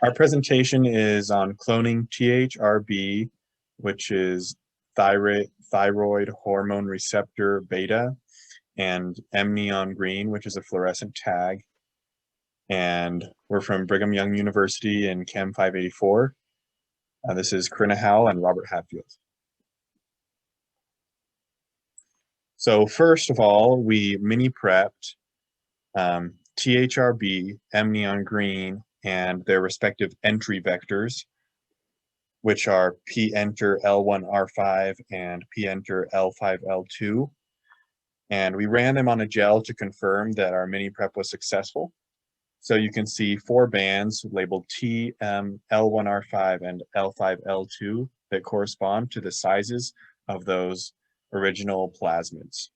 Our presentation is on cloning THRB, which is thyroid hormone receptor beta, and M-neon green, which is a fluorescent tag. And we're from Brigham Young University in Chem 584. This is Corinna Howell and Robert Hatfield. So first of all, we mini prepped THRB, M-neon green, and their respective entry vectors, which are p-enter L1R5 and p-enter L5L2. And we ran them on a gel to confirm that our mini prep was successful. So you can see 4 bands labeled T, M, L1R5, and L5L2 that correspond to the sizes of those original plasmids.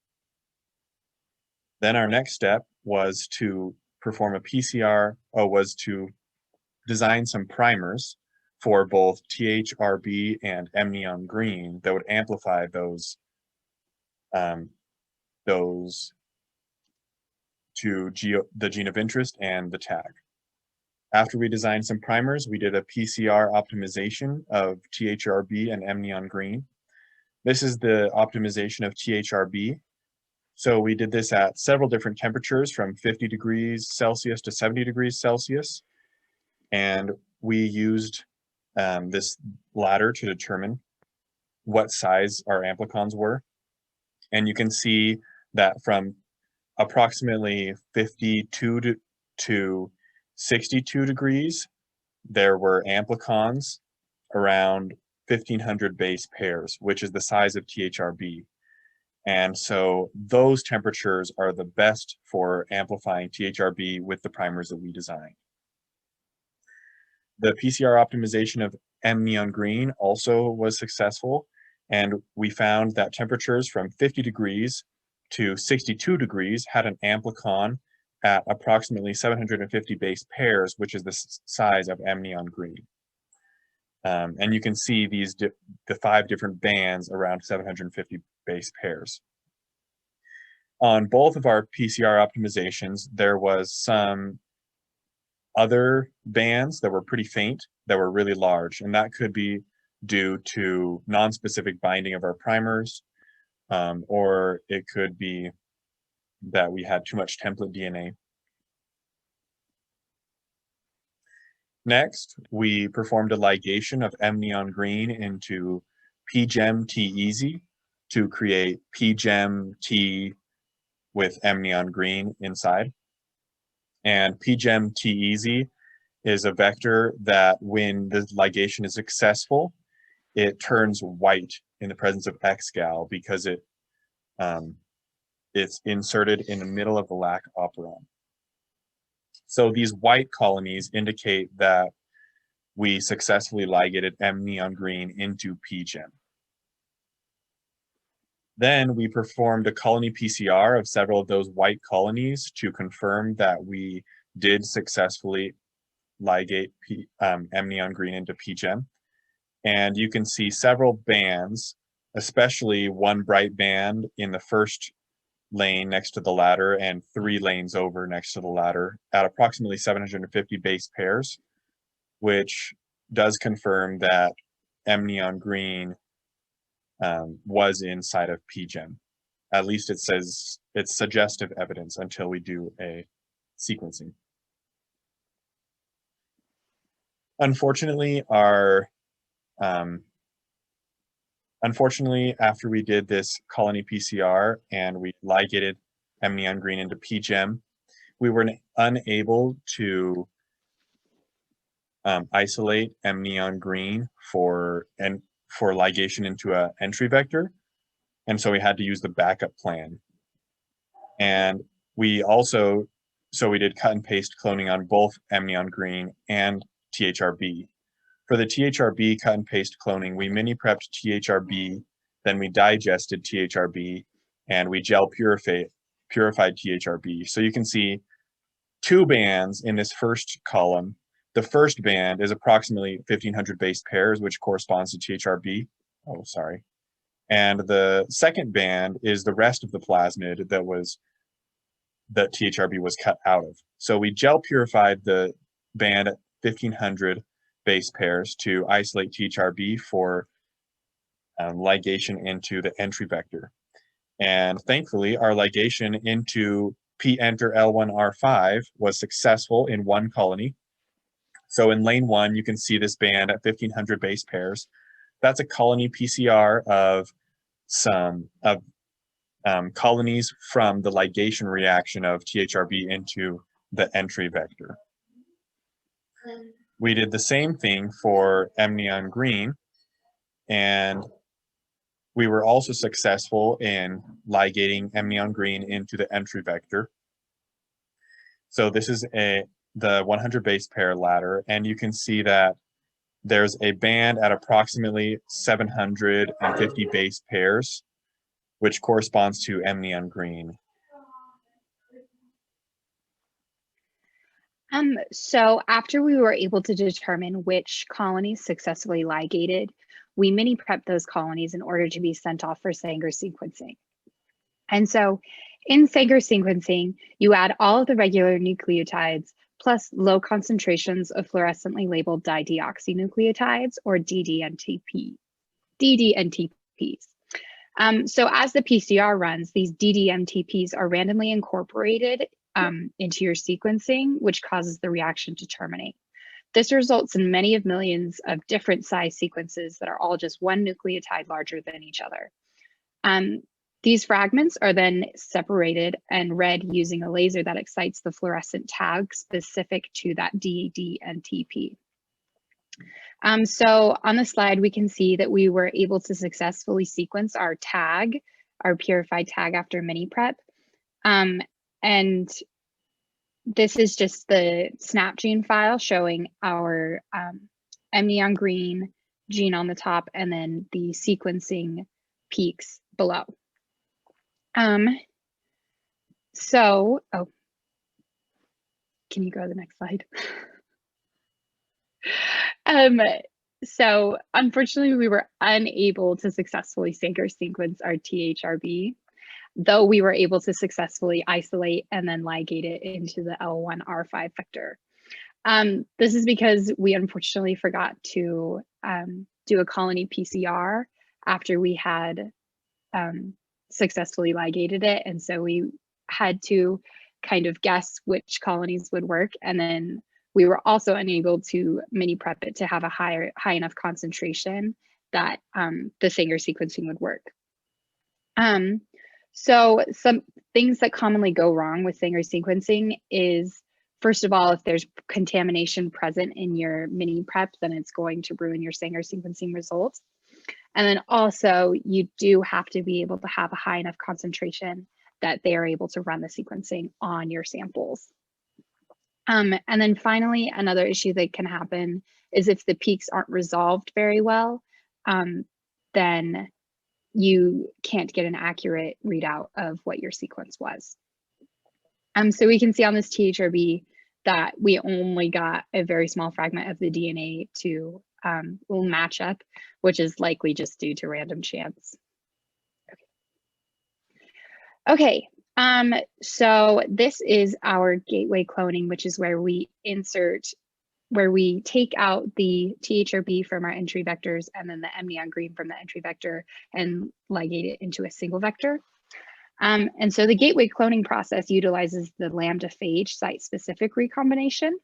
Then our next step was to perform a PCR, was to design some primers for both THRB and M-neon green that would amplify those to the gene of interest and the tag. After we designed some primers, we did a PCR optimization of THRB and M-neon green. This is the optimization of THRB. So we did this at several different temperatures from 50 degrees Celsius to 70 degrees Celsius. And we used this ladder to determine what size our amplicons were. And you can see that from approximately 52 to 62 degrees, there were amplicons around 1,500 base pairs, which is the size of THRB. And so those temperatures are the best for amplifying THRB with the primers that we designed. The PCR optimization of M-neon green also was successful, and we found that temperatures from 50 degrees to 62 degrees had an amplicon at approximately 750 base pairs, which is the size of M-neon green. And you can see the 5 different bands around 750 base pairs. On both of our PCR optimizations, there was some other bands that were pretty faint that were really large, and that could be due to non-specific binding of our primers, or it could be that we had too much template DNA. Next, we performed a ligation of M-neon green into pGem-T-easy to create pGem-T with M-neon green inside. And pGem-T-easy is a vector that when the ligation is successful, it turns white in the presence of XGAL because it's inserted in the middle of the lac operon. So these white colonies indicate that we successfully ligated M-neon green into pGem. Then we performed a colony PCR of several of those white colonies to confirm that we did successfully ligate M-neon green into pGem. And you can see several bands, especially one bright band in the first lane next to the ladder and 3 lanes over next to the ladder at approximately 750 base pairs, which does confirm that M-neon green was inside of pGem. At least it says it's suggestive evidence until we do a sequencing. Unfortunately, after we did this colony PCR and we ligated M-neon green into pGem, we were unable to isolate M-neon green for ligation into an entry vector. And so we had to use the backup plan. And we did cut and paste cloning on both M-neon green and THRB. For the THRB cut and paste cloning, we mini prepped THRB, then we digested THRB, and we gel purified THRB. So you can see 2 bands in this first column. The first band is approximately 1,500 base pairs, which corresponds to THRB. Oh, sorry. And the second band is the rest of the plasmid that THRB was cut out of. So we gel purified the band 1,500 base pairs to isolate THRB for ligation into the entry vector. And thankfully, our ligation into p-enter L1R5 was successful in one colony. So in lane 1, you can see this band at 1,500 base pairs. That's a colony PCR of some colonies from the ligation reaction of THRB into the entry vector. We did the same thing for amnion green, and we were also successful in ligating amnion green into the entry vector. So this is the 100 base pair ladder, and you can see that there's a band at approximately 750 base pairs, which corresponds to amnion green. So after we were able to determine which colonies successfully ligated, we mini prepped those colonies in order to be sent off for Sanger sequencing. And so in Sanger sequencing, you add all of the regular nucleotides plus low concentrations of fluorescently labeled dideoxynucleotides, or DDNTPs. So as the PCR runs, these DDNTPs are randomly incorporated into your sequencing, which causes the reaction to terminate. This results in many of millions of different size sequences that are all just one nucleotide larger than each other. These fragments are then separated and read using a laser that excites the fluorescent tag specific to that DDNTP. So on the slide, we can see that we were able to successfully sequence our tag, our purified tag after mini prep. And this is just the SnapGene file showing our amnion green gene on the top and then the sequencing peaks below. So, can you go to the next slide? So unfortunately, we were unable to successfully Sanger sequence our THRB, though we were able to successfully isolate and then ligate it into the L1R5 vector. This is because we unfortunately forgot to do a colony PCR after we had successfully ligated it. And so we had to kind of guess which colonies would work. And then we were also unable to mini prep it to have a high enough concentration that the Sanger sequencing would work. So some things that commonly go wrong with Sanger sequencing is, first of all, if there's contamination present in your mini prep, then it's going to ruin your Sanger sequencing results. And then also you do have to be able to have a high enough concentration that they are able to run the sequencing on your samples. And then finally, another issue that can happen is if the peaks aren't resolved very well, then you can't get an accurate readout of what your sequence was. So we can see on this THRB that we only got a very small fragment of the DNA to will match up, which is likely just due to random chance. Okay, so this is our gateway cloning, which is where we take out the THRB from our entry vectors and then the amnion green from the entry vector and ligate it into a single vector. And so the gateway cloning process utilizes the lambda phage site-specific recombination.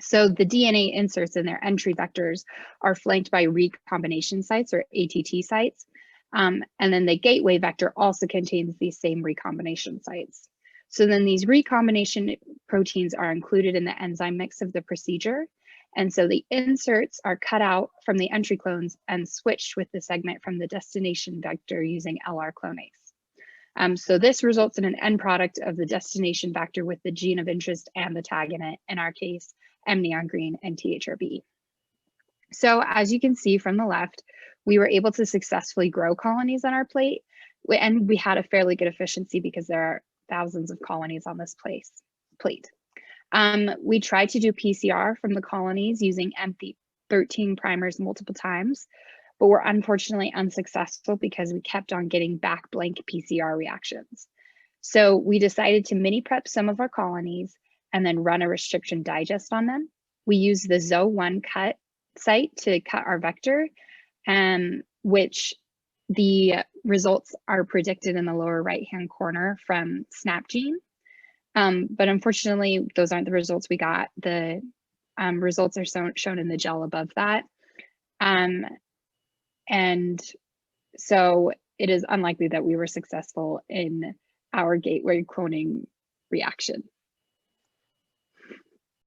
So the DNA inserts in their entry vectors are flanked by recombination sites, or ATT sites. And then the gateway vector also contains these same recombination sites. So then these recombination proteins are included in the enzyme mix of the procedure. And so the inserts are cut out from the entry clones and switched with the segment from the destination vector using LR clonase. So this results in an end product of the destination vector with the gene of interest and the tag in it, in our case, amnion green and THRB. So as you can see from the left, we were able to successfully grow colonies on our plate, and we had a fairly good efficiency because there are thousands of colonies on this plate. We tried to do PCR from the colonies using MP13 primers multiple times, but were unfortunately unsuccessful because we kept on getting back blank PCR reactions. So we decided to mini prep some of our colonies and then run a restriction digest on them. we used the Zo1 cut site to cut our vector, which the results are predicted in the lower right-hand corner from SnapGene. But unfortunately, those aren't the results we got. The results are shown in the gel above that. And so it is unlikely that we were successful in our gateway cloning reaction.